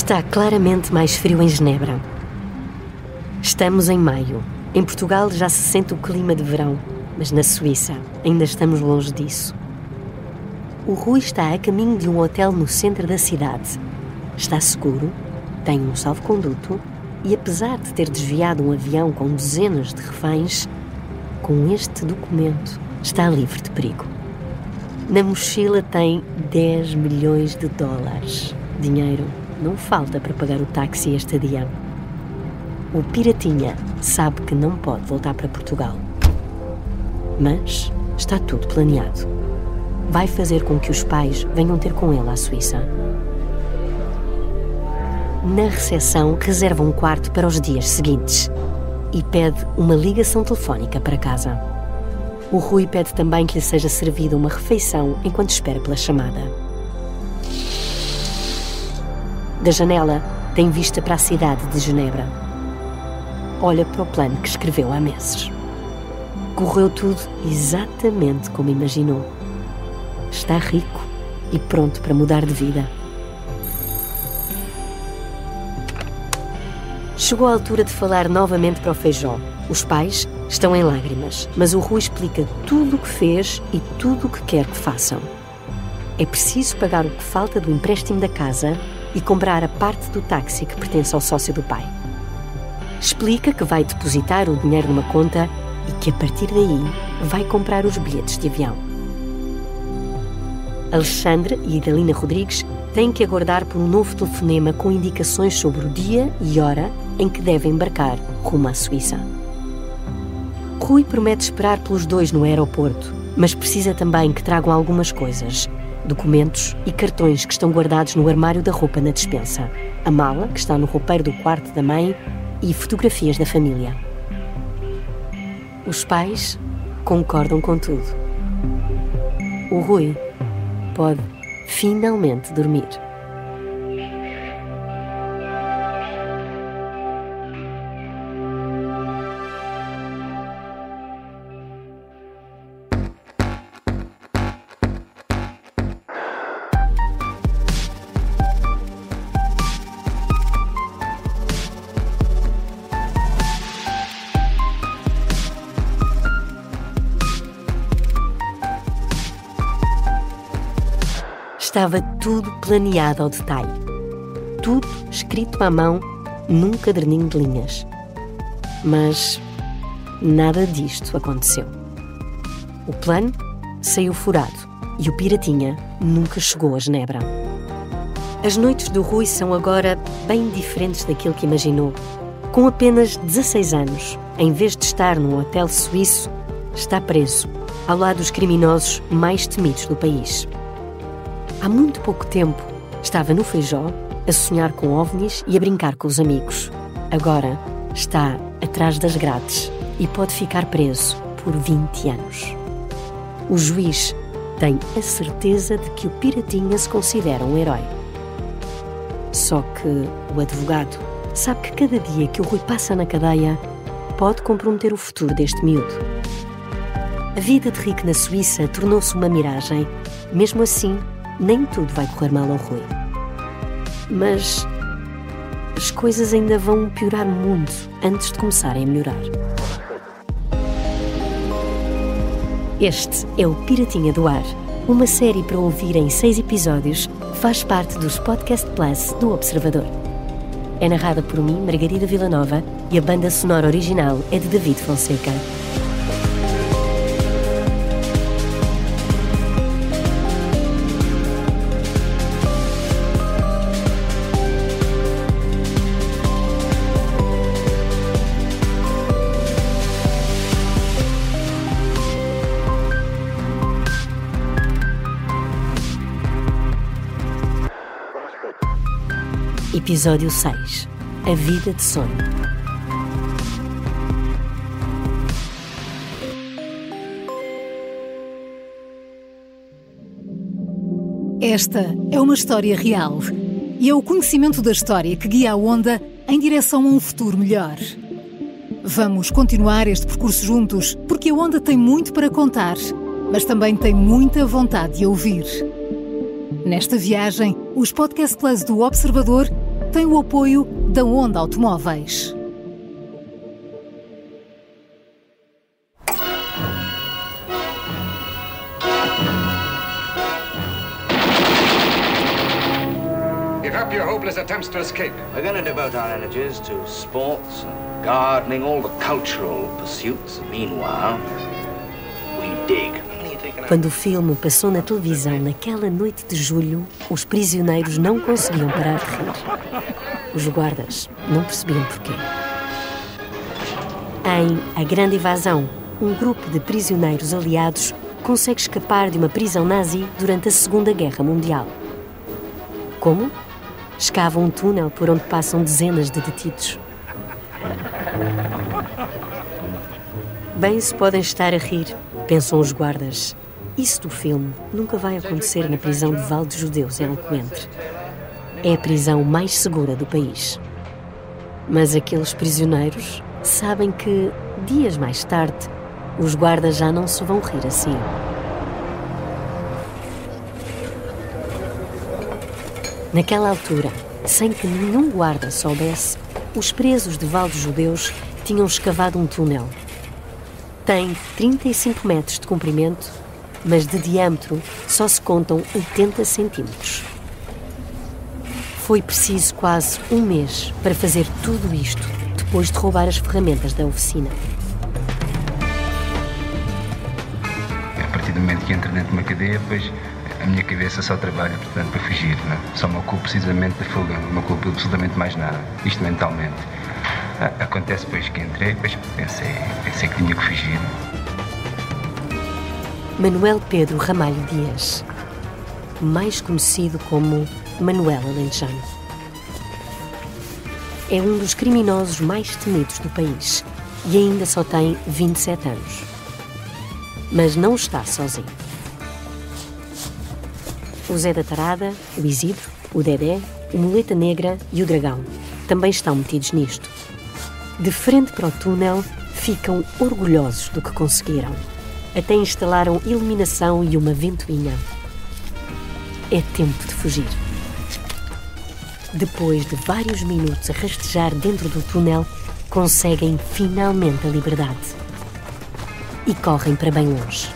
Está claramente mais frio em Genebra. Estamos em maio. Em Portugal já se sente o clima de verão, mas na Suíça ainda estamos longe disso. O Rui está a caminho de um hotel no centro da cidade. Está seguro, tem um salvo-conduto e, apesar de ter desviado um avião com dezenas de reféns, com este documento está livre de perigo. Na mochila tem 10 milhões de dólares. Dinheiro não falta para pagar o táxi e a estadia. O Piratinha sabe que não pode voltar para Portugal. Mas está tudo planeado. Vai fazer com que os pais venham ter com ele à Suíça. Na recepção, reserva um quarto para os dias seguintes e pede uma ligação telefónica para casa. O Rui pede também que lhe seja servida uma refeição enquanto espera pela chamada. Da janela, tem vista para a cidade de Genebra. Olha para o plano que escreveu há meses. Correu tudo exatamente como imaginou. Está rico e pronto para mudar de vida. Chegou a altura de falar novamente para o Feijó. Os pais estão em lágrimas, mas o Rui explica tudo o que fez e tudo o que quer que façam. É preciso pagar o que falta do empréstimo da casa e comprar a parte do táxi que pertence ao sócio do pai. Explica que vai depositar o dinheiro numa conta e que a partir daí vai comprar os bilhetes de avião. Alexandre e Idalina Rodrigues têm que aguardar por um novo telefonema com indicações sobre o dia e hora em que devem embarcar rumo à Suíça. Rui promete esperar pelos dois no aeroporto, mas precisa também que tragam algumas coisas: documentos e cartões que estão guardados no armário da roupa na despensa, a mala que está no roupeiro do quarto da mãe e fotografias da família. Os pais concordam com tudo. O Rui pode finalmente dormir. Estava tudo planeado ao detalhe. Tudo escrito à mão num caderninho de linhas. Mas nada disto aconteceu. O plano saiu furado e o Piratinha nunca chegou a Genebra. As noites do Rui são agora bem diferentes daquilo que imaginou. Com apenas 16 anos, em vez de estar num hotel suíço, está preso, ao lado dos criminosos mais temidos do país. Há muito pouco tempo, estava no Feijó a sonhar com ovnis e a brincar com os amigos. Agora está atrás das grades e pode ficar preso por 20 anos. O juiz tem a certeza de que o Piratinha se considera um herói. Só que o advogado sabe que cada dia que o Rui passa na cadeia pode comprometer o futuro deste miúdo. A vida de rico na Suíça tornou-se uma miragem. Mesmo assim, nem tudo vai correr mal ao Rui. Mas as coisas ainda vão piorar muito antes de começarem a melhorar. Este é o Piratinha do Ar, uma série para ouvir em 6 episódios que faz parte dos Podcast Plus do Observador. É narrada por mim, Margarida Villanova, e a banda sonora original é de David Fonseca. Episódio 6. A vida de sonho. Esta é uma história real e é o conhecimento da história que guia a Onda em direção a um futuro melhor. Vamos continuar este percurso juntos, porque a Onda tem muito para contar, mas também tem muita vontade de ouvir. Nesta viagem, os Podcast Plus do Observador tem o apoio da Onda Automóveis. Give up your hopeless attempts to escape. We're going to devote our energies to sports and gardening, all the cultural pursuits. Meanwhile, we dig. Quando o filme passou na televisão naquela noite de julho, os prisioneiros não conseguiam parar de rir. Os guardas não percebiam porquê. Em A Grande Evasão, um grupo de prisioneiros aliados consegue escapar de uma prisão nazi durante a Segunda Guerra Mundial. Como? Escavam um túnel por onde passam dezenas de detidos. Bem se podem estar a rir, pensam os guardas. Isso do filme nunca vai acontecer na prisão de Val de Judeus, em Alcoentre. É a prisão mais segura do país. Mas aqueles prisioneiros sabem que, dias mais tarde, os guardas já não se vão rir assim. Naquela altura, sem que nenhum guarda soubesse, os presos de Val de Judeus tinham escavado um túnel. Tem 35 metros de comprimento, mas de diâmetro só se contam 80 centímetros. Foi preciso quase um mês para fazer tudo isto, depois de roubar as ferramentas da oficina. A partir do momento que entro dentro de uma cadeia, depois a minha cabeça só trabalha, portanto, para fugir, não é? Só me ocupo precisamente da fuga, não me ocupo absolutamente mais nada, isto mentalmente. Acontece depois que entrei, depois pensei que tinha que fugir. Manuel Pedro Ramalho Dias, mais conhecido como Manuel Alentejano. É um dos criminosos mais temidos do país e ainda só tem 27 anos. Mas não está sozinho. O Zé da Tarada, o Isidro, o Dedé, o Muleta Negra e o Dragão também estão metidos nisto. De frente para o túnel, ficam orgulhosos do que conseguiram. Até instalaram iluminação e uma ventoinha. É tempo de fugir. Depois de vários minutos a rastejar dentro do túnel, conseguem finalmente a liberdade. E correm para bem longe.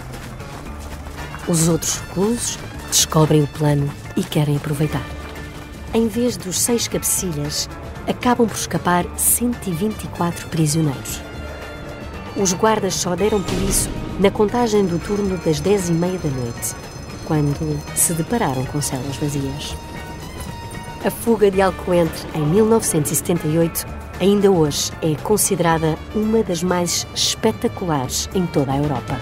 Os outros reclusos descobrem o plano e querem aproveitar. Em vez dos 6 cabecilhas, acabam por escapar 124 prisioneiros. Os guardas só deram por isso na contagem do turno das 10h30 da noite, quando se depararam com celas vazias. A fuga de Alcoentre, em 1978, ainda hoje é considerada uma das mais espetaculares em toda a Europa.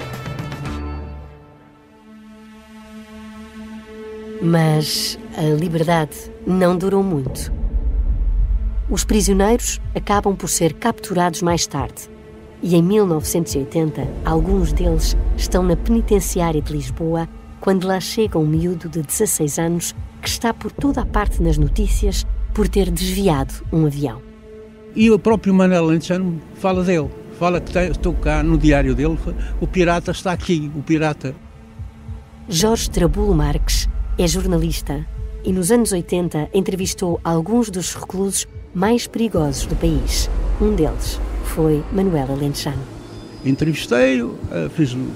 Mas a liberdade não durou muito. Os prisioneiros acabam por ser capturados mais tarde. E em 1980, alguns deles estão na penitenciária de Lisboa quando lá chega um miúdo de 16 anos que está por toda a parte nas notícias por ter desviado um avião. E o próprio Manuel Alentejano fala dele. Fala que estou cá no diário dele, o pirata está aqui, o pirata. Jorge Trabulo Marques é jornalista e nos anos 80 entrevistou alguns dos reclusos mais perigosos do país. Um deles foi Manuel Alentejano. Entrevistei-o,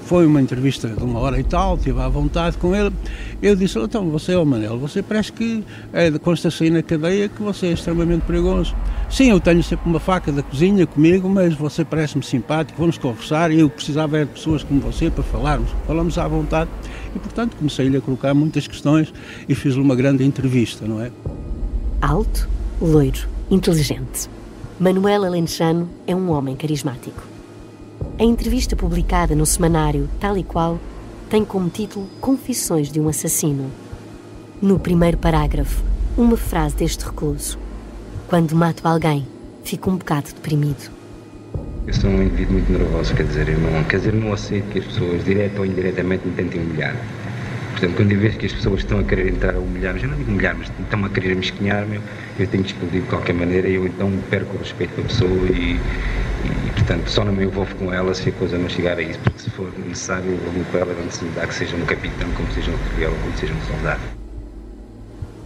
foi uma entrevista de 1 hora e tal, estive à vontade com ele. Eu disse, então, você é o Manel, você parece que consta sair na cadeia que você é extremamente perigoso. Sim, eu tenho sempre uma faca da cozinha comigo, mas você parece-me simpático, vamos conversar, e eu precisava de pessoas como você para falarmos. Falamos à vontade e, portanto, comecei-lhe a colocar muitas questões e fiz-lhe uma grande entrevista, não é? Alto, loiro, inteligente. Manuel Alentejano é um homem carismático. A entrevista publicada no semanário Tal e Qual tem como título Confissões de um Assassino. No primeiro parágrafo, uma frase deste recluso. Quando mato alguém, fico um bocado deprimido. Eu sou um indivíduo muito nervoso, quer dizer, não aceito que as pessoas, direta ou indiretamente, me tentem humilhar. Portanto, quando eu vejo que as pessoas estão a querer entrar a humilhar-me, já não digo humilhar, mas estão a querer mesquinhar-me, eu tenho que explodir de qualquer maneira e eu então perco o respeito pela pessoa e portanto, só não me envolvo com ela se a coisa não chegar a isso, porque se for necessário, eu vou com ela, onde se me dá, que seja um capitão, como seja um oficial, como seja um soldado.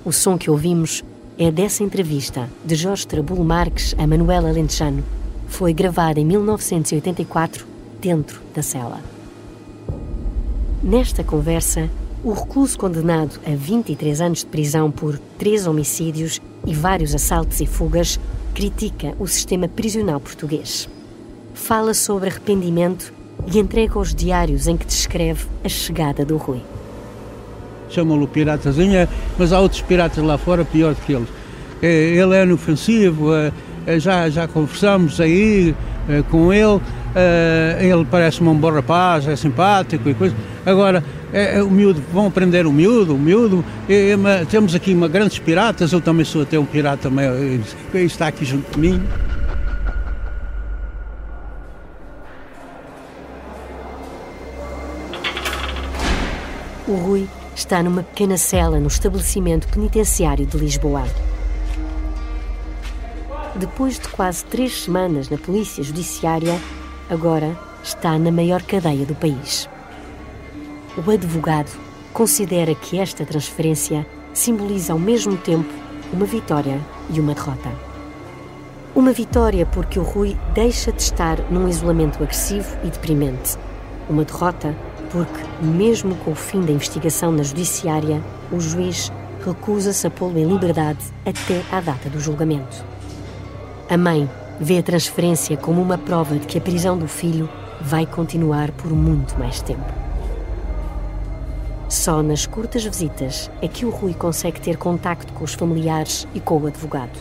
O som que ouvimos é dessa entrevista de Jorge Trabulo Marques a Manuel Alentejano. Foi gravada em 1984, dentro da cela. Nesta conversa, o recluso condenado a 23 anos de prisão por 3 homicídios e vários assaltos e fugas critica o sistema prisional português. Fala sobre arrependimento e entrega os diários em que descreve a chegada do Rui. Chamam-lhe piratazinha, mas há outros piratas lá fora pior do que eles. Ele é inofensivo, já conversamos aí com ele, ele parece-me um bom rapaz, é simpático e coisa. Agora, o miúdo, vão prender o miúdo, temos aqui grandes piratas, eu também sou até um pirata, está aqui junto de mim. O Rui está numa pequena cela no estabelecimento penitenciário de Lisboa. Depois de quase 3 semanas na polícia judiciária, agora está na maior cadeia do país. O advogado considera que esta transferência simboliza ao mesmo tempo uma vitória e uma derrota. Uma vitória porque o Rui deixa de estar num isolamento agressivo e deprimente. Uma derrota porque, mesmo com o fim da investigação na judiciária, o juiz recusa-se a pô-lo em liberdade até à data do julgamento. A mãe vê a transferência como uma prova de que a prisão do filho vai continuar por muito mais tempo. Só nas curtas visitas é que o Rui consegue ter contacto com os familiares e com o advogado.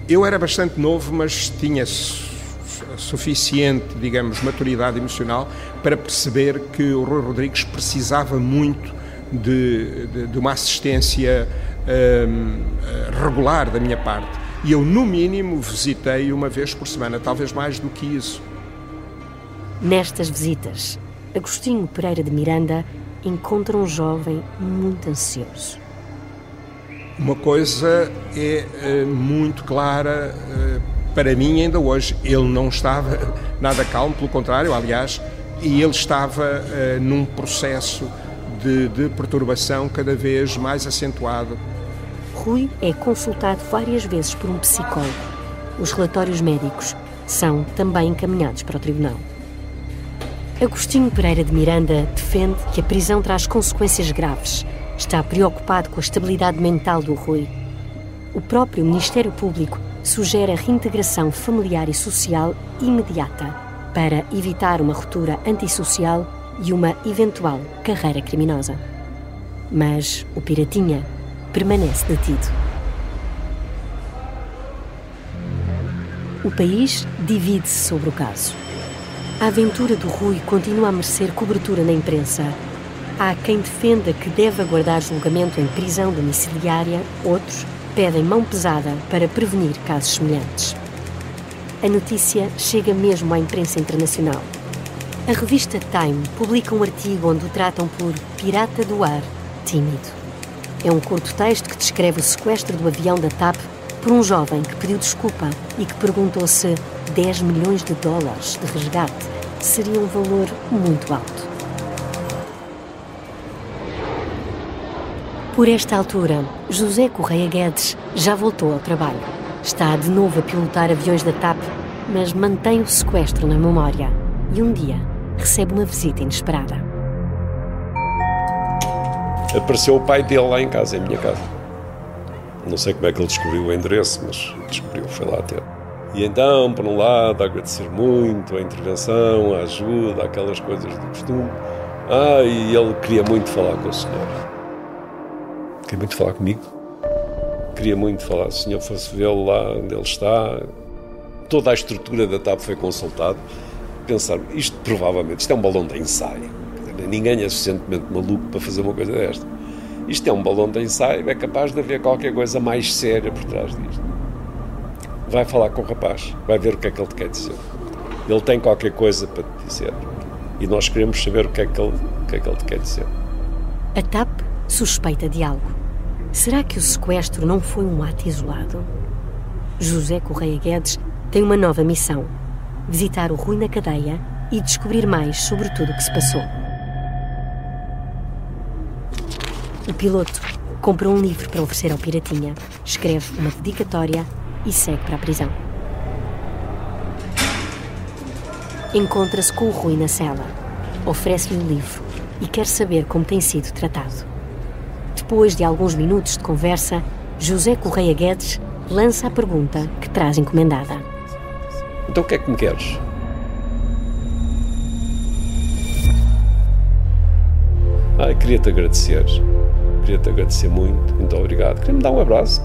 Eu era bastante novo, mas tinha suficiente, digamos, maturidade emocional para perceber que o Rui Rodrigues precisava muito de uma assistência regular da minha parte. E eu, no mínimo, visitei uma vez por semana, talvez mais do que isso. Nestas visitas, Agostinho Pereira de Miranda encontra um jovem muito ansioso. Uma coisa é muito clara para mim ainda hoje. Ele não estava nada calmo, pelo contrário, aliás, e ele estava num processo de perturbação cada vez mais acentuado. Rui é consultado várias vezes por um psicólogo. Os relatórios médicos são também encaminhados para o tribunal. Agostinho Pereira de Miranda defende que a prisão traz consequências graves. Está preocupado com a estabilidade mental do Rui. O próprio Ministério Público sugere a reintegração familiar e social imediata para evitar uma ruptura antissocial e uma eventual carreira criminosa. Mas o Piratinha permanece detido. O país divide-se sobre o caso. A aventura do Rui continua a merecer cobertura na imprensa. Há quem defenda que deve aguardar julgamento em prisão domiciliária, outros pedem mão pesada para prevenir casos semelhantes. A notícia chega mesmo à imprensa internacional. A revista Time publica um artigo onde o tratam por pirata do ar tímido. É um curto texto que descreve o sequestro do avião da TAP por um jovem que pediu desculpa e que perguntou se 10 milhões de dólares de resgate seria um valor muito alto. Por esta altura, José Correia Guedes já voltou ao trabalho. Está de novo a pilotar aviões da TAP, mas mantém o sequestro na memória. E um dia recebe uma visita inesperada. Apareceu o pai dele lá em casa, em minha casa. Não sei como é que ele descobriu o endereço, mas descobriu, foi lá ter. E então, por um lado, agradecer muito a intervenção, a ajuda, aquelas coisas do costume. E ele queria muito falar com o senhor. Queria muito falar comigo. Queria muito falar. Se o senhor fosse vê-lo lá onde ele está. Toda a estrutura da TAP foi consultada. Pensar, isto é um balão de ensaio. Ninguém é suficientemente maluco para fazer uma coisa desta. Isto é um balão de ensaio, é capaz de haver qualquer coisa mais séria por trás disto. Vai falar com o rapaz, vai ver o que é que ele te quer dizer. Ele tem qualquer coisa para te dizer. E nós queremos saber o que é que ele te quer dizer. A TAP suspeita de algo. Será que o sequestro não foi um ato isolado? José Correia Guedes tem uma nova missão: visitar o Rui na cadeia e descobrir mais sobre tudo o que se passou. O piloto compra um livro para oferecer ao Piratinha, escreve uma dedicatória e segue para a prisão. Encontra-se com o Rui na cela, oferece-lhe o livro e quer saber como tem sido tratado. Depois de alguns minutos de conversa, José Correia Guedes lança a pergunta que traz encomendada. Então o que é que me queres? Queria-te agradecer. Queria-te agradecer muito obrigado. Queria-me dar um abraço.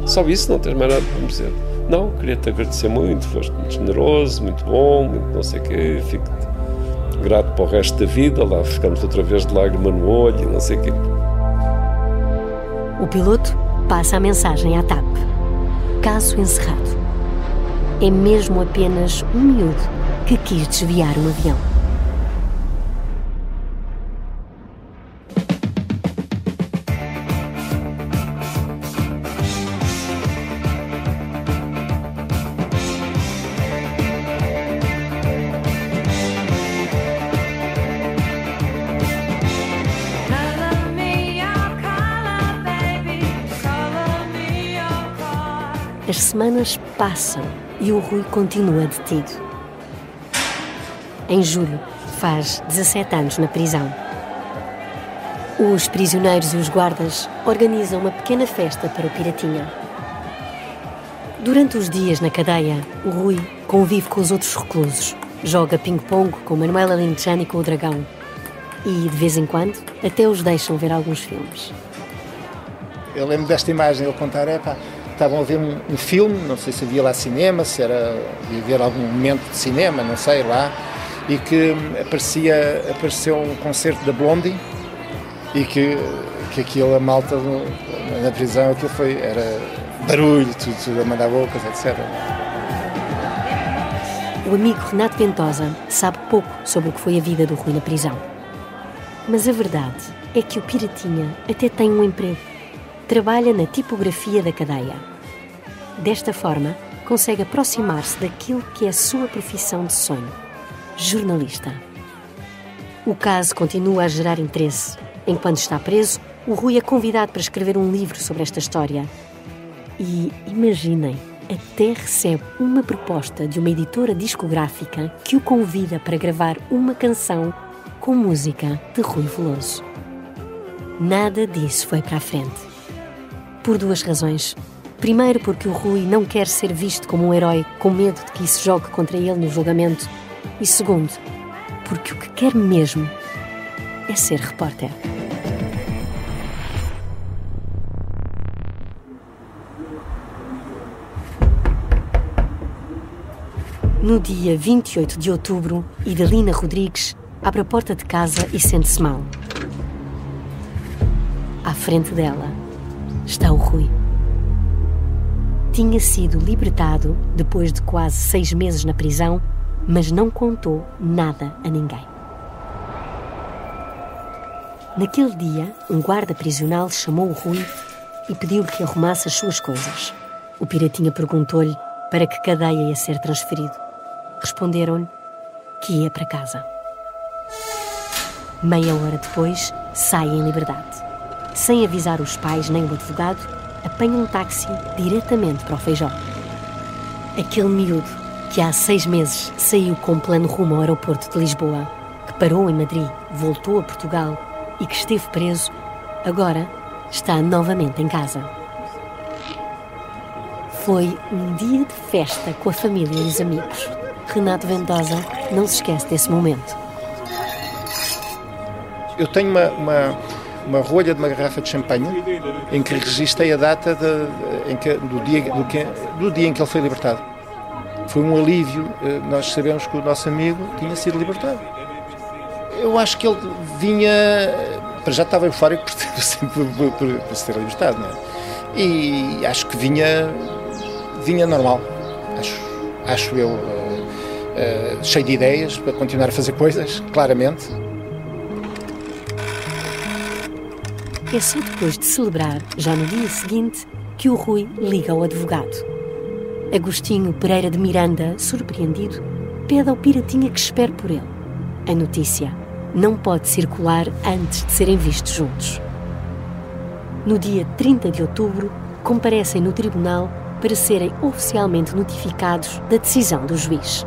Só isso, não tens mais nada para me dizer. Não, queria-te agradecer muito. Foste muito generoso, muito bom, muito não sei o quê. Fico-te grato para o resto da vida. Lá ficamos outra vez de lágrima no olho e não sei o quê. O piloto passa a mensagem à TAP. Caso encerrado. É mesmo apenas um miúdo que quis desviar um avião. As semanas passam e o Rui continua detido. Em julho, faz 17 anos na prisão. Os prisioneiros e os guardas organizam uma pequena festa para o Piratinha. Durante os dias na cadeia, o Rui convive com os outros reclusos, joga ping-pong com Manuela Lintejano e com o Dragão. E, de vez em quando, até os deixam ver alguns filmes. Eu lembro desta imagem, ele contar, estavam a ver um filme, não sei se havia lá cinema, se era de haver algum momento de cinema, não sei lá, e que apareceu um concerto da Blondie e que aquilo, a malta na prisão, aquilo era barulho, tudo a mandar bocas, etc. O amigo Renato Ventosa sabe pouco sobre o que foi a vida do Rui na prisão. Mas a verdade é que o Piratinha até tem um emprego. Trabalha na tipografia da cadeia. Desta forma, consegue aproximar-se daquilo que é a sua profissão de sonho: jornalista. O caso continua a gerar interesse. Enquanto está preso, o Rui é convidado para escrever um livro sobre esta história. E, imaginem, até recebe uma proposta de uma editora discográfica que o convida para gravar uma canção com música de Rui Veloso. Nada disso foi para a frente. Por duas razões. Primeiro, porque o Rui não quer ser visto como um herói com medo de que isso jogue contra ele no julgamento. E segundo, porque o que quer mesmo é ser repórter. No dia 28 de outubro, Idalina Rodrigues abre a porta de casa e sente-se mal. À frente dela está o Rui. Tinha sido libertado depois de quase 6 meses na prisão, mas não contou nada a ninguém. Naquele dia, um guarda prisional chamou o Rui e pediu-lhe que arrumasse as suas coisas. O Piratinha perguntou-lhe para que cadeia ia ser transferido. Responderam-lhe que ia para casa. Meia hora depois, sai em liberdade. Sem avisar os pais nem o advogado, apanha um táxi diretamente para o Feijó. Aquele miúdo que há 6 meses saiu com plano rumo ao aeroporto de Lisboa, que parou em Madrid, voltou a Portugal e que esteve preso, agora está novamente em casa. Foi um dia de festa com a família e os amigos. Renato Ventosa não se esquece desse momento. Eu tenho uma rolha de uma garrafa de champanhe em que registrei a data do dia em que ele foi libertado. Foi um alívio, nós sabemos que o nosso amigo tinha sido libertado. Eu acho que ele vinha, para já estava eufórico por se ter libertado, não é? E acho que vinha normal, acho eu, cheio de ideias para continuar a fazer coisas, claramente. É só depois de celebrar, já no dia seguinte, que o Rui liga ao advogado. Agostinho Pereira de Miranda, surpreendido, pede ao Piratinha que espere por ele. A notícia não pode circular antes de serem vistos juntos. no dia 30 de outubro, comparecem no tribunal para serem oficialmente notificados da decisão do juiz.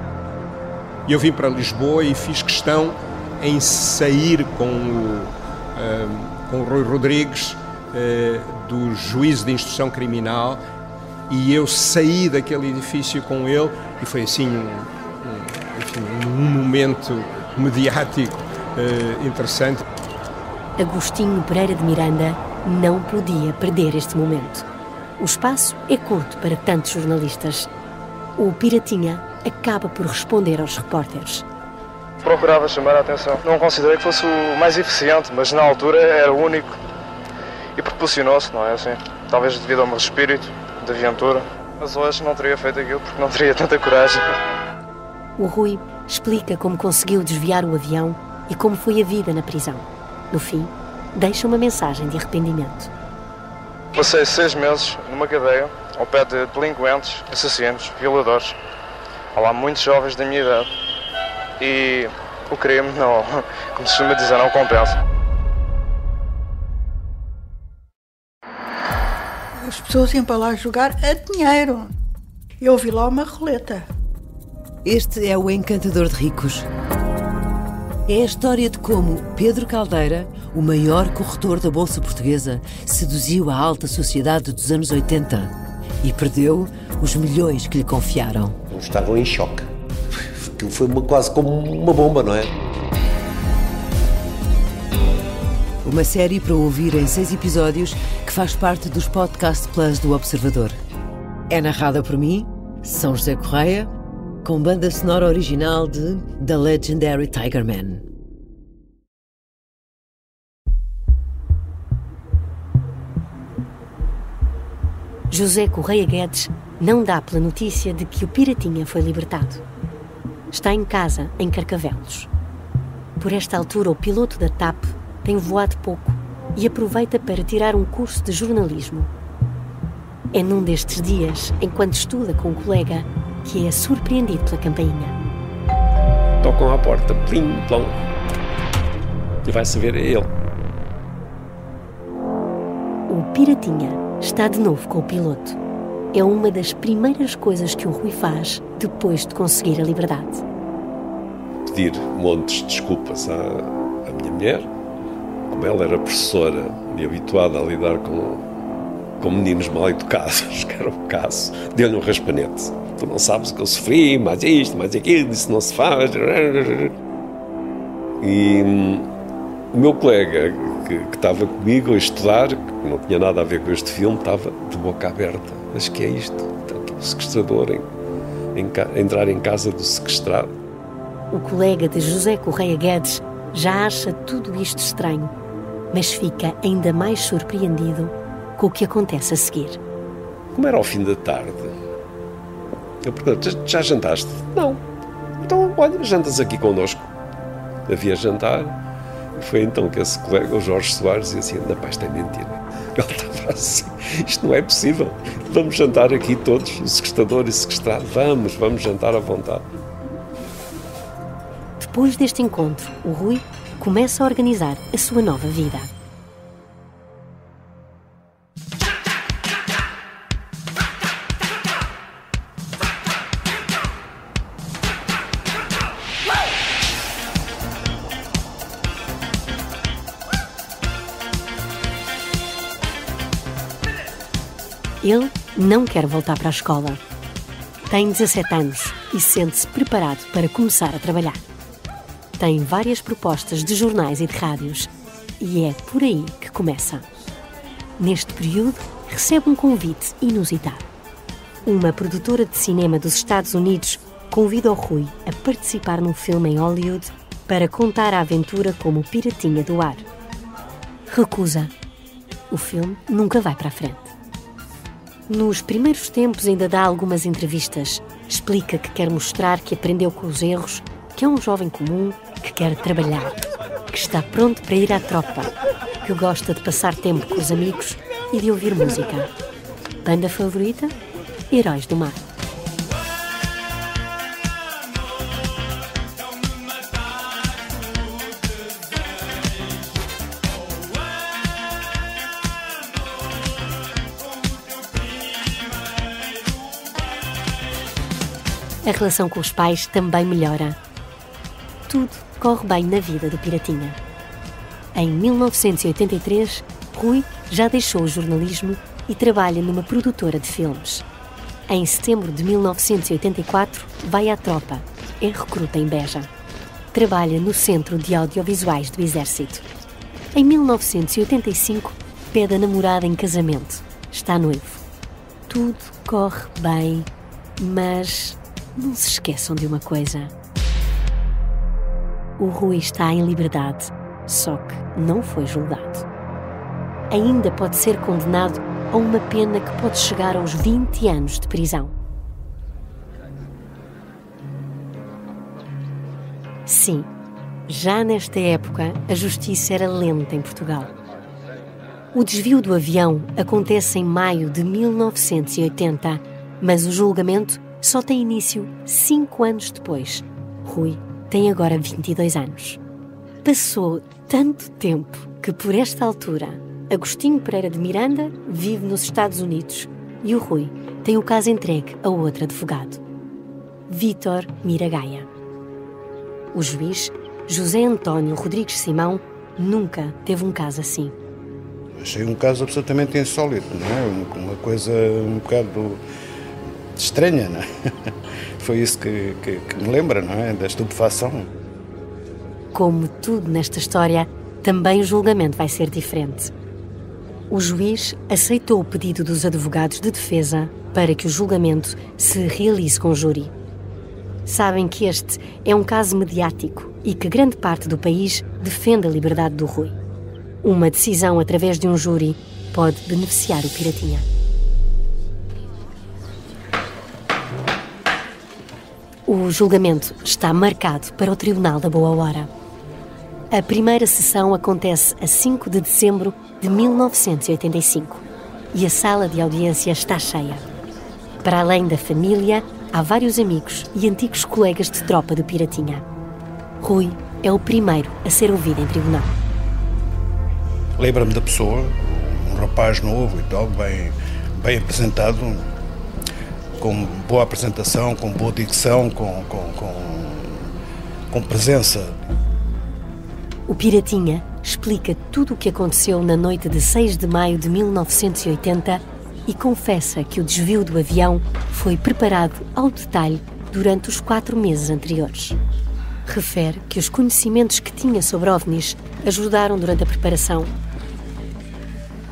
Eu vim para Lisboa e fiz questão em sair com o Rui Rodrigues do juízo de instrução criminal, e eu saí daquele edifício com ele, e foi assim um momento mediático interessante. Agostinho Pereira de Miranda não podia perder este momento. O espaço é curto para tantos jornalistas. O Piratinha acaba por responder aos repórteres. Procurava chamar a atenção. Não considerei que fosse o mais eficiente, mas na altura era o único. E proporcionou-se, não é assim? Talvez devido ao meu espírito de aventura. Mas hoje não teria feito aquilo porque não teria tanta coragem. O Rui explica como conseguiu desviar o avião e como foi a vida na prisão. No fim, deixa uma mensagem de arrependimento. Passei 6 meses numa cadeia, ao pé de delinquentes, assassinos, violadores. Há lá muitos jovens da minha idade. E o crime, não, como se costuma dizer, não compensa. As pessoas iam para lá jogar a dinheiro. Eu vi lá uma roleta. Este é o Encantador de Ricos. É a história de como Pedro Caldeira, o maior corretor da Bolsa Portuguesa, seduziu a alta sociedade dos anos 80 e perdeu os milhões que lhe confiaram. Estavam em choque. Aquilo foi quase como uma bomba, não é? Uma série para ouvir em 6 episódios que faz parte dos Podcast Plus do Observador. É narrada por mim, São José Correia, com banda sonora original de The Legendary Tigerman. José Correia Guedes não dá pela notícia de que o Piratinha foi libertado. Está em casa, em Carcavelos. Por esta altura, o piloto da TAP tem voado pouco e aproveita para tirar um curso de jornalismo. É num destes dias, enquanto estuda com um colega, que é surpreendido pela campainha. Tocam à porta, plim, plom. E vai saber, é ele. O Piratinha está de novo com o piloto. É uma das primeiras coisas que o Rui faz depois de conseguir a liberdade. Pedir montes de desculpas à minha mulher. Como ela era professora e habituada a lidar com meninos mal educados, que era o caso, deu-lhe um raspanete. Tu não sabes o que eu sofri, mais isto, mais aquilo, isso não se faz. E o meu colega que estava comigo a estudar, que não tinha nada a ver com este filme, estava de boca aberta. Mas que é isto? Portanto, o sequestrador entrar em casa do sequestrado. O colega de José Correia Guedes já acha tudo isto estranho, mas fica ainda mais surpreendido com o que acontece a seguir. Como era ao fim da tarde, eu pergunto, já jantaste? Não. Então, olha, jantas aqui connosco. Havia jantar. Foi então que esse colega, o Jorge Soares, dizia assim, não, pá, isto é mentira. Ele estava assim, isto não é possível. Vamos jantar aqui todos, o sequestrador e o sequestrado. Vamos jantar à vontade. Depois deste encontro, o Rui começa a organizar a sua nova vida. Ele não quer voltar para a escola. Tem 17 anos e sente-se preparado para começar a trabalhar. Tem várias propostas de jornais e de rádios e é por aí que começa. Neste período, recebe um convite inusitado. Uma produtora de cinema dos Estados Unidos convida o Rui a participar num filme em Hollywood para contar a aventura como o Piratinha do Ar. Recusa. O filme nunca vai para a frente. Nos primeiros tempos ainda dá algumas entrevistas. Explica que quer mostrar que aprendeu com os erros, que é um jovem comum, que quer trabalhar, que está pronto para ir à tropa, que gosta de passar tempo com os amigos e de ouvir música. Banda favorita? Heróis do Mar. a relação com os pais também melhora. Tudo corre bem na vida do Piratinha. Em 1983, Rui já deixou o jornalismo e trabalha numa produtora de filmes. Em setembro de 1984, vai à tropa. É recruta em Beja. Trabalha no Centro de Audiovisuais do Exército. Em 1985, pede a namorada em casamento. Está noivo. Tudo corre bem, mas não se esqueçam de uma coisa. O Rui está em liberdade, só que não foi julgado. Ainda pode ser condenado a uma pena que pode chegar aos 20 anos de prisão. Sim, já nesta época a justiça era lenta em Portugal. O desvio do avião acontece em maio de 1980, mas o julgamento só tem início 5 anos depois. Rui tem agora 22 anos. Passou tanto tempo que, por esta altura, Agostinho Pereira de Miranda vive nos Estados Unidos e o Rui tem o caso entregue a outro advogado, Vítor Miragaia. O juiz, José António Rodrigues Simão, nunca teve um caso assim. Achei um caso absolutamente insólito, não é? Uma coisa um bocado estranha, não é? Foi isso que me lembra, não é? Da estupefação. Como tudo nesta história, também o julgamento vai ser diferente. O juiz aceitou o pedido dos advogados de defesa para que o julgamento se realize com júri. Sabem que este é um caso mediático e que grande parte do país defende a liberdade do Rui. Uma decisão através de um júri pode beneficiar o Piratinha. O julgamento está marcado para o Tribunal da Boa Hora. A primeira sessão acontece a 5 de dezembro de 1985 e a sala de audiência está cheia. Para além da família, há vários amigos e antigos colegas de tropa do Piratinha. Rui é o primeiro a ser ouvido em tribunal. Lembra-me da pessoa, um rapaz novo e tal, bem apresentado, com boa apresentação, com boa dicção, com presença. O Piratinha explica tudo o que aconteceu na noite de 6 de maio de 1980 e confessa que o desvio do avião foi preparado ao detalhe durante os 4 meses anteriores. Refere que os conhecimentos que tinha sobre OVNIs ajudaram durante a preparação.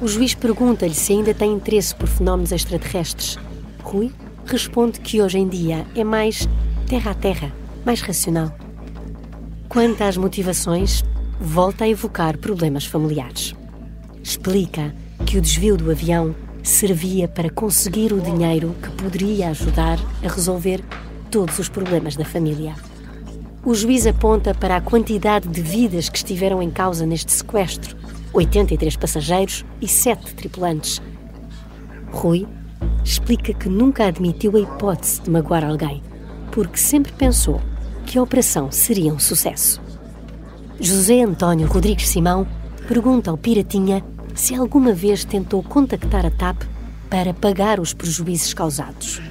O juiz pergunta-lhe se ainda tem interesse por fenómenos extraterrestres. Rui responde que hoje em dia é mais terra a terra, mais racional. Quanto às motivações, volta a evocar problemas familiares. Explica que o desvio do avião servia para conseguir o dinheiro que poderia ajudar a resolver todos os problemas da família. O juiz aponta para a quantidade de vidas que estiveram em causa neste sequestro: 83 passageiros e 7 tripulantes. Rui explica que nunca admitiu a hipótese de magoar alguém, porque sempre pensou que a operação seria um sucesso. José António Rodrigues Simão pergunta ao Piratinha se alguma vez tentou contactar a TAP para pagar os prejuízos causados.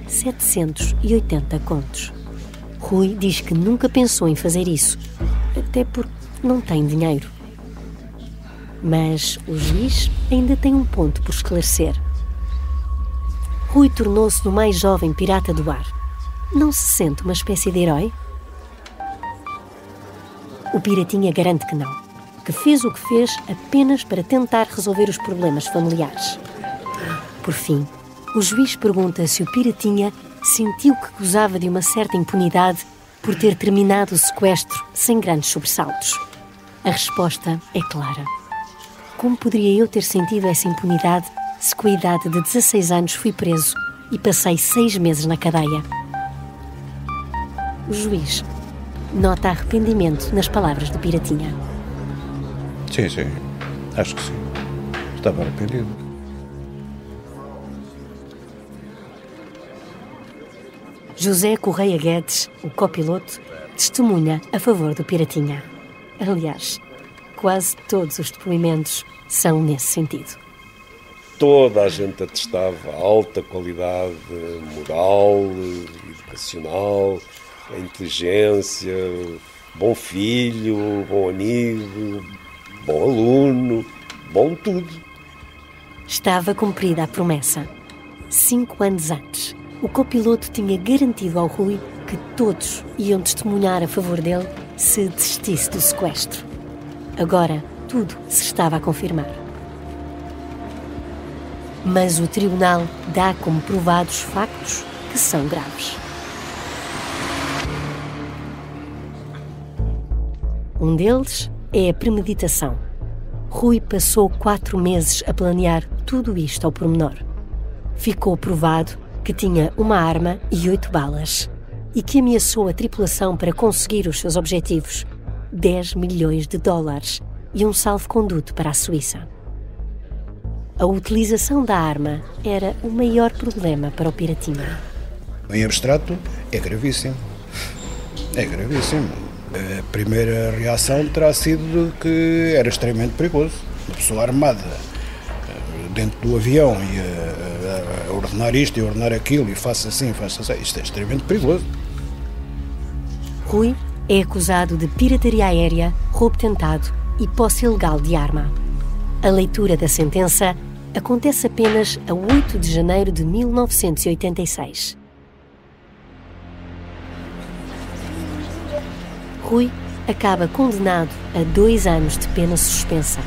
780 contos. Rui diz que nunca pensou em fazer isso, até porque não tem dinheiro. Mas o juiz ainda tem um ponto por esclarecer. Rui tornou-se o mais jovem pirata do ar. Não se sente uma espécie de herói? O Piratinha garante que não, que fez o que fez apenas para tentar resolver os problemas familiares. Por fim, o juiz pergunta se o Piratinha sentiu que gozava de uma certa impunidade por ter terminado o sequestro sem grandes sobressaltos. A resposta é clara. Como poderia eu ter sentido essa impunidade se com a idade de 16 anos fui preso e passei 6 meses na cadeia? O juiz nota arrependimento nas palavras do Piratinha. Sim, acho que sim. Estava arrependido. José Correia Guedes, o copiloto, testemunha a favor do Piratinha. Aliás, quase todos os depoimentos são nesse sentido. toda a gente atestava a alta qualidade moral, educacional, a inteligência, bom filho, bom amigo, bom aluno, bom tudo. Estava cumprida a promessa. 5 anos antes, o copiloto tinha garantido ao Rui que todos iam testemunhar a favor dele se desistisse do sequestro. Agora, tudo se estava a confirmar. Mas o tribunal dá como provados factos que são graves. Um deles é a premeditação. Rui passou 4 meses a planear tudo isto ao pormenor. Ficou provado que tinha uma arma e 8 balas e que ameaçou a tripulação para conseguir os seus objetivos: $10 milhões e um salvo-conduto para a Suíça. A utilização da arma era o maior problema para o Piratinha. Em abstrato, é gravíssimo. É gravíssimo. A primeira reação terá sido que era extremamente perigoso. Uma pessoa armada dentro do avião e a ordenar isto e ordenar aquilo e faça assim, isto é extremamente perigoso. Rui é acusado de pirataria aérea, roubo tentado e posse ilegal de arma. A leitura da sentença acontece apenas a 8 de janeiro de 1986. Rui acaba condenado a 2 anos de pena suspensa.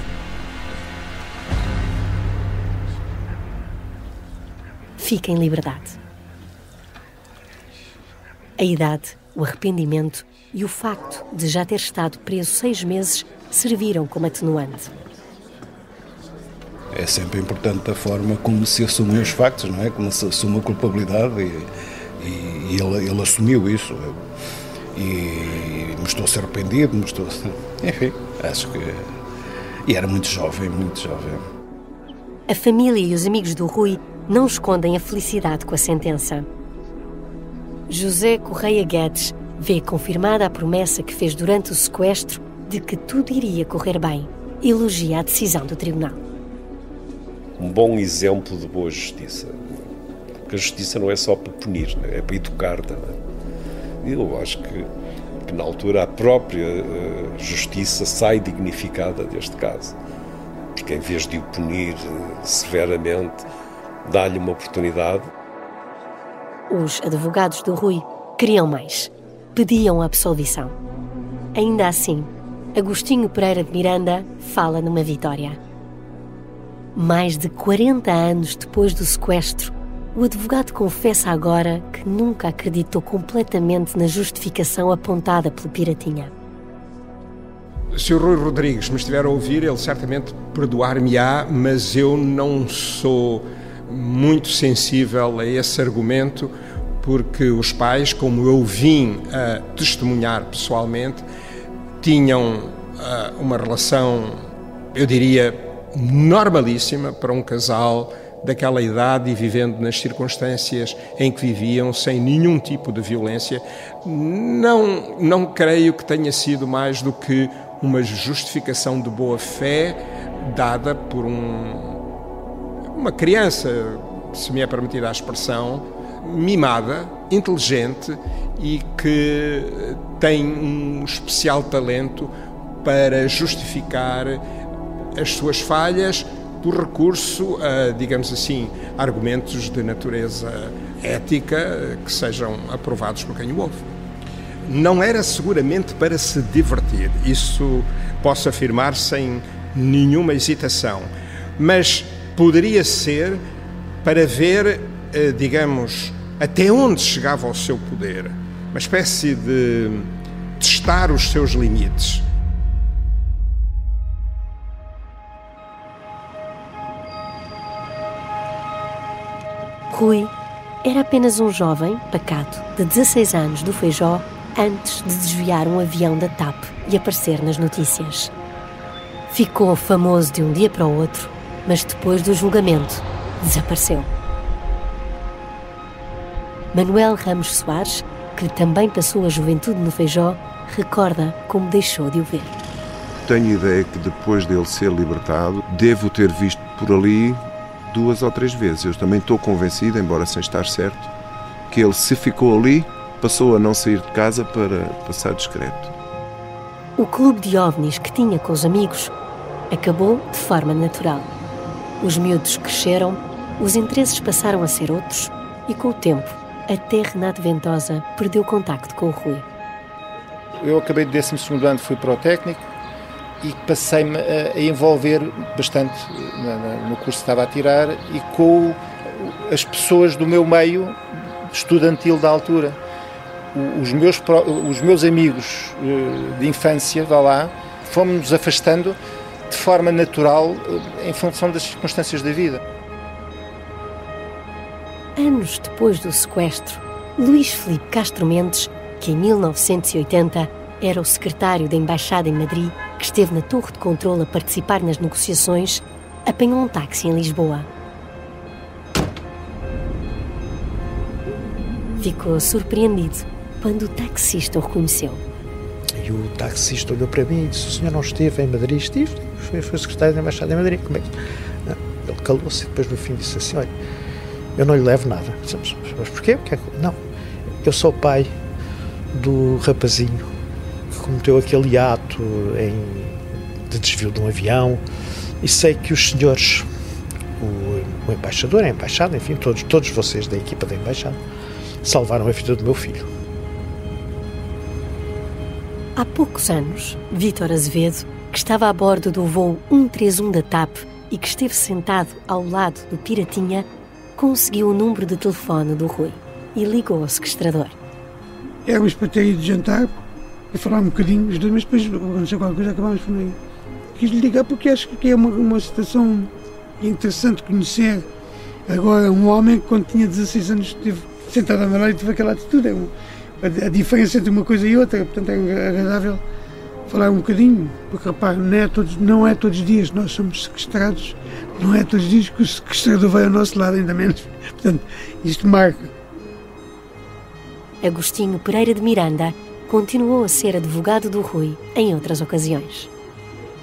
Fica em liberdade. A idade, o arrependimento e o facto de já ter estado preso 6 meses serviram como atenuante. É sempre importante a forma como se assumem os factos, não é? Como se assume a culpabilidade e ele assumiu isso. E mostrou-se arrependido, enfim, acho que... E era muito jovem, muito jovem. A família e os amigos do Rui não escondem a felicidade com a sentença. José Correia Guedes vê confirmada a promessa que fez durante o sequestro de que tudo iria correr bem. Elogia a decisão do tribunal. Um bom exemplo de boa justiça. Porque a justiça não é só para punir, é para educar também. Eu acho que na altura a própria justiça sai dignificada deste caso. Porque em vez de o punir severamente, dá-lhe uma oportunidade. Os advogados do Rui queriam mais. Pediam a absolvição. Ainda assim, Agostinho Pereira de Miranda fala numa vitória. Mais de 40 anos depois do sequestro, o advogado confessa agora que nunca acreditou completamente na justificação apontada pelo Piratinha. Se o Rui Rodrigues me estiver a ouvir, ele certamente perdoar-me-á, mas eu não sou muito sensível a esse argumento, porque os pais, como eu vim a testemunhar pessoalmente, tinham uma relação, eu diria, normalíssima para um casal daquela idade e vivendo nas circunstâncias em que viviam, sem nenhum tipo de violência. Não creio que tenha sido mais do que uma justificação de boa-fé dada por uma criança, se me é permitida a expressão, mimada, inteligente e que tem um especial talento para justificar as suas falhas por recurso a, digamos assim, argumentos de natureza ética que sejam aprovados por quem o ouve. Não era seguramente para se divertir, isso posso afirmar sem nenhuma hesitação, mas poderia ser para ver, digamos, até onde chegava o seu poder, uma espécie de testar os seus limites. Rui era apenas um jovem pacato de 16 anos do Feijó antes de desviar um avião da TAP e aparecer nas notícias. Ficou famoso de um dia para o outro, mas depois do julgamento desapareceu. Manuel Ramos Soares, que também passou a juventude no Feijó, recorda como deixou de o ver. Tenho ideia que depois dele ser libertado, devo ter visto por ali 2 ou 3 vezes. Eu também estou convencido, embora sem estar certo, que ele se ficou ali, passou a não sair de casa para passar discreto. O clube de ovnis que tinha com os amigos acabou de forma natural. Os miúdos cresceram, os interesses passaram a ser outros e, com o tempo, até Renato Ventosa perdeu contacto com o Rui. Eu acabei de 12º ano, fui para o técnico e passei-me a envolver bastante no curso que estava a tirar e com as pessoas do meu meio estudantil da altura. Os meus amigos de infância, vá lá, fomos-nos afastando de forma natural em função das circunstâncias da vida. Anos depois do sequestro, Luís Filipe Castro Mendes, que em 1980 era o secretário da Embaixada em Madrid, que esteve na torre de controle a participar nas negociações, apanhou um táxi em Lisboa. Ficou surpreendido quando o taxista o reconheceu. E o taxista olhou para mim e disse: o senhor não esteve em Madrid? Estive, foi secretário da Embaixada em Madrid. Como é que... Ele calou-se e depois no fim disse assim: olha, eu não lhe levo nada. Mas porquê? Não, eu sou o pai do rapazinho que cometeu aquele ato de desvio de um avião e sei que os senhores, o embaixador, a embaixada, enfim, todos vocês da equipa da embaixada, salvaram a vida do meu filho. Há poucos anos, Vítor Azevedo, que estava a bordo do voo 131 da TAP e que esteve sentado ao lado do Piratinha, conseguiu o número de telefone do Rui e ligou ao sequestrador. Éramos para ter ido jantar e falar um bocadinho, os dois, mas depois aconteceu qualquer coisa, acabámos por aí. Quis lhe ligar porque acho que é uma situação interessante conhecer agora um homem que quando tinha 16 anos esteve sentado a meu e teve aquela atitude. A diferença entre uma coisa e outra, portanto é agradável falar um bocadinho, porque repare, não é todos os dias nós somos sequestrados, não é todos os dias que o sequestrador vai ao nosso lado, ainda menos, portanto isto marca. Agostinho Pereira de Miranda continuou a ser advogado do Rui em outras ocasiões.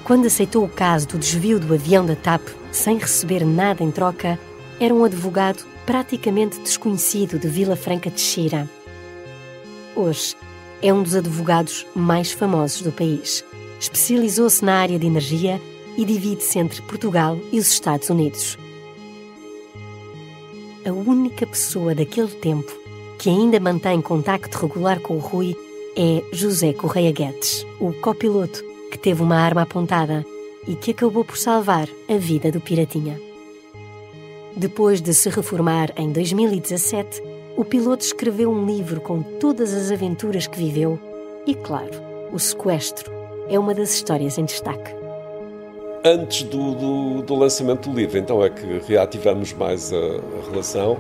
Quando aceitou o caso do desvio do avião da TAP sem receber nada em troca, era um advogado praticamente desconhecido de Vila Franca de Xira. Hoje é um dos advogados mais famosos do país. Especializou-se na área de energia e divide-se entre Portugal e os Estados Unidos. A única pessoa daquele tempo que ainda mantém contacto regular com o Rui é José Correia Guedes, o copiloto que teve uma arma apontada e que acabou por salvar a vida do Piratinha. Depois de se reformar em 2017, o piloto escreveu um livro com todas as aventuras que viveu e, claro, o sequestro é uma das histórias em destaque. Antes do lançamento do livro, então é que reativamos mais a relação.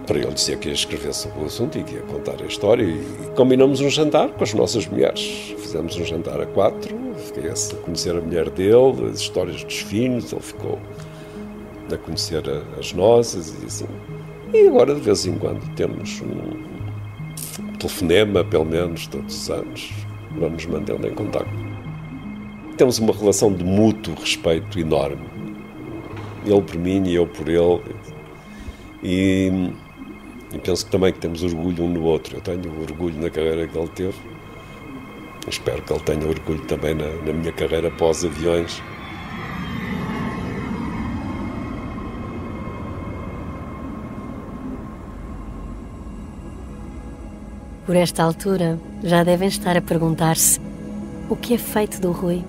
Para ele dizer que ia escrever sobre o assunto e que ia contar a história e combinamos um jantar com as nossas mulheres. Fizemos um jantar a 4, fiquei a conhecer a mulher dele, as histórias dos filhos, ele ficou a conhecer as nossas e assim. E agora, de vez em quando, temos um telefonema, pelo menos, todos os anos, vamos mantendo em contacto. Temos uma relação de mútuo respeito enorme. Ele por mim e eu por ele. E penso que também que temos orgulho um no outro. Eu tenho orgulho na carreira que ele teve. Espero que ele tenha orgulho também na minha carreira pós-aviões. Por esta altura, já devem estar a perguntar-se o que é feito do Rui.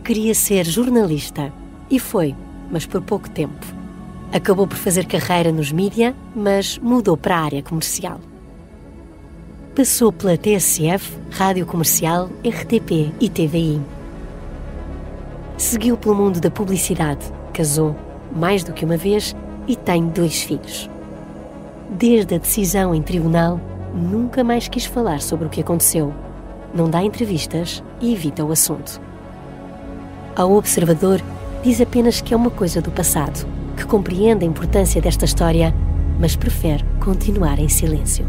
Queria ser jornalista e foi, mas por pouco tempo. Acabou por fazer carreira nos mídia, mas mudou para a área comercial. Passou pela TSF, Rádio Comercial, RTP e TVI. Seguiu pelo mundo da publicidade, casou mais do que uma vez e tem 2 filhos. Desde a decisão em tribunal, nunca mais quis falar sobre o que aconteceu. Não dá entrevistas e evita o assunto. Ao Observador, diz apenas que é uma coisa do passado, que compreende a importância desta história, mas prefere continuar em silêncio.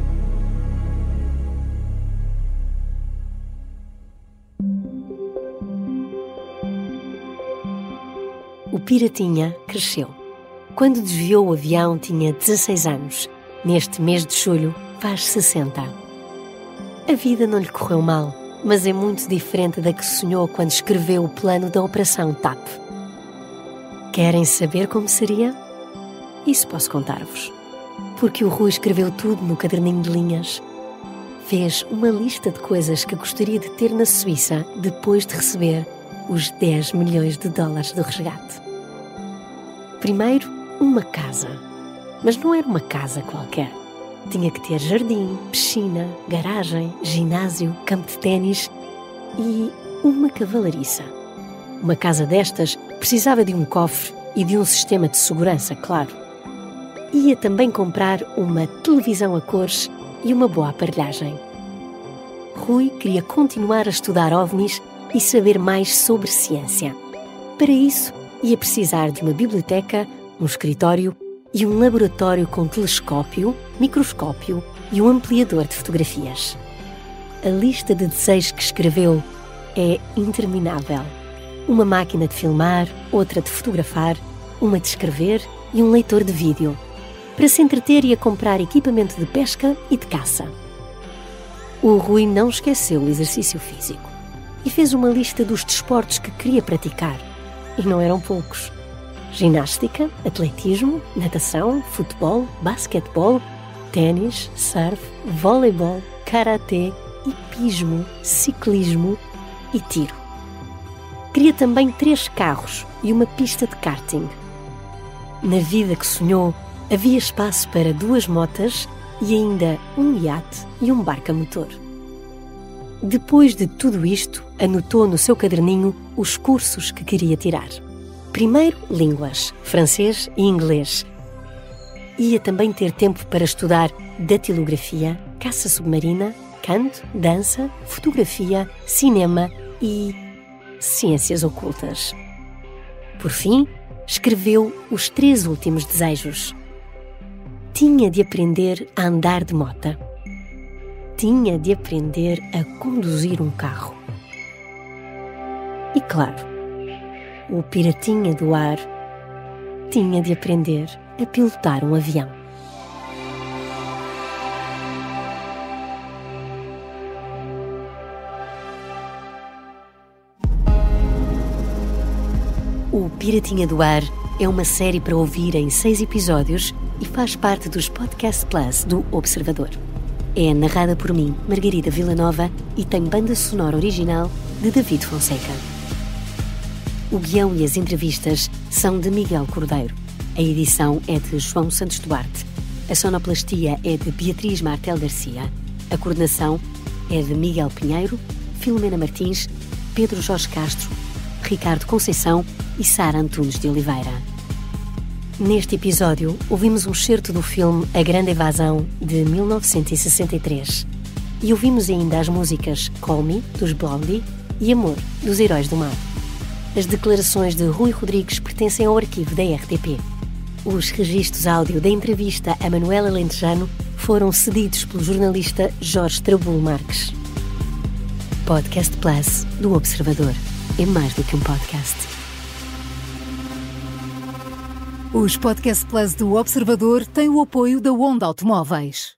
O Piratinha cresceu. Quando desviou o avião tinha 16 anos. Neste mês de julho faz 60. A vida não lhe correu mal, mas é muito diferente da que sonhou quando escreveu o plano da Operação TAP. Querem saber como seria? Isso posso contar-vos. Porque o Rui escreveu tudo no caderninho de linhas. Fez uma lista de coisas que gostaria de ter na Suíça depois de receber os 10 milhões de dólares do resgate. Primeiro, uma casa. Mas não era uma casa qualquer. Tinha que ter jardim, piscina, garagem, ginásio, campo de ténis e uma cavalariça. Uma casa destas precisava de um cofre e de um sistema de segurança, claro. Ia também comprar uma televisão a cores e uma boa aparelhagem. Rui queria continuar a estudar OVNIs e saber mais sobre ciência. Para isso, ia precisar de uma biblioteca, um escritório e um laboratório com telescópio, microscópio e um ampliador de fotografias. A lista de desejos que escreveu é interminável. Uma máquina de filmar, outra de fotografar, uma de escrever e um leitor de vídeo. Para se entreter e a comprar equipamento de pesca e de caça. O Rui não esqueceu o exercício físico e fez uma lista dos desportos que queria praticar. E não eram poucos. Ginástica, atletismo, natação, futebol, basquetebol, ténis, surf, voleibol, karatê, hipismo, ciclismo e tiro. Queria também 3 carros e uma pista de karting. Na vida que sonhou, havia espaço para 2 motas e ainda um iate e um barco a motor. Depois de tudo isto, anotou no seu caderninho os cursos que queria tirar. Primeiro, línguas, francês e inglês. Ia também ter tempo para estudar datilografia, caça submarina, canto, dança, fotografia, cinema e ciências ocultas. Por fim, escreveu os 3 últimos desejos. Tinha de aprender a andar de mota. Tinha de aprender a conduzir um carro. E claro, o Piratinha do Ar tinha de aprender a pilotar um avião. O Piratinha do Ar é uma série para ouvir em 6 episódios e faz parte dos Podcast Plus do Observador. É narrada por mim, Margarida Villanova, e tem banda sonora original de David Fonseca. O guião e as entrevistas são de Miguel Cordeiro. A edição é de João Santos Duarte. A sonoplastia é de Beatriz Martel Garcia. A coordenação é de Miguel Pinheiro, Filomena Martins, Pedro Jorge Castro, Ricardo Conceição e Sara Antunes de Oliveira. Neste episódio, ouvimos um excerto do filme A Grande Evasão, de 1963. E ouvimos ainda as músicas Call Me, dos Blondie, e Amor, dos Heróis do Mar. As declarações de Rui Rodrigues pertencem ao arquivo da RTP. Os registros áudio da entrevista a Manuela Lentejano foram cedidos pelo jornalista Jorge Trabulo Marques. Podcast Plus do Observador. É mais do que um podcast. Os Podcast Plus do Observador têm o apoio da Onda Automóveis.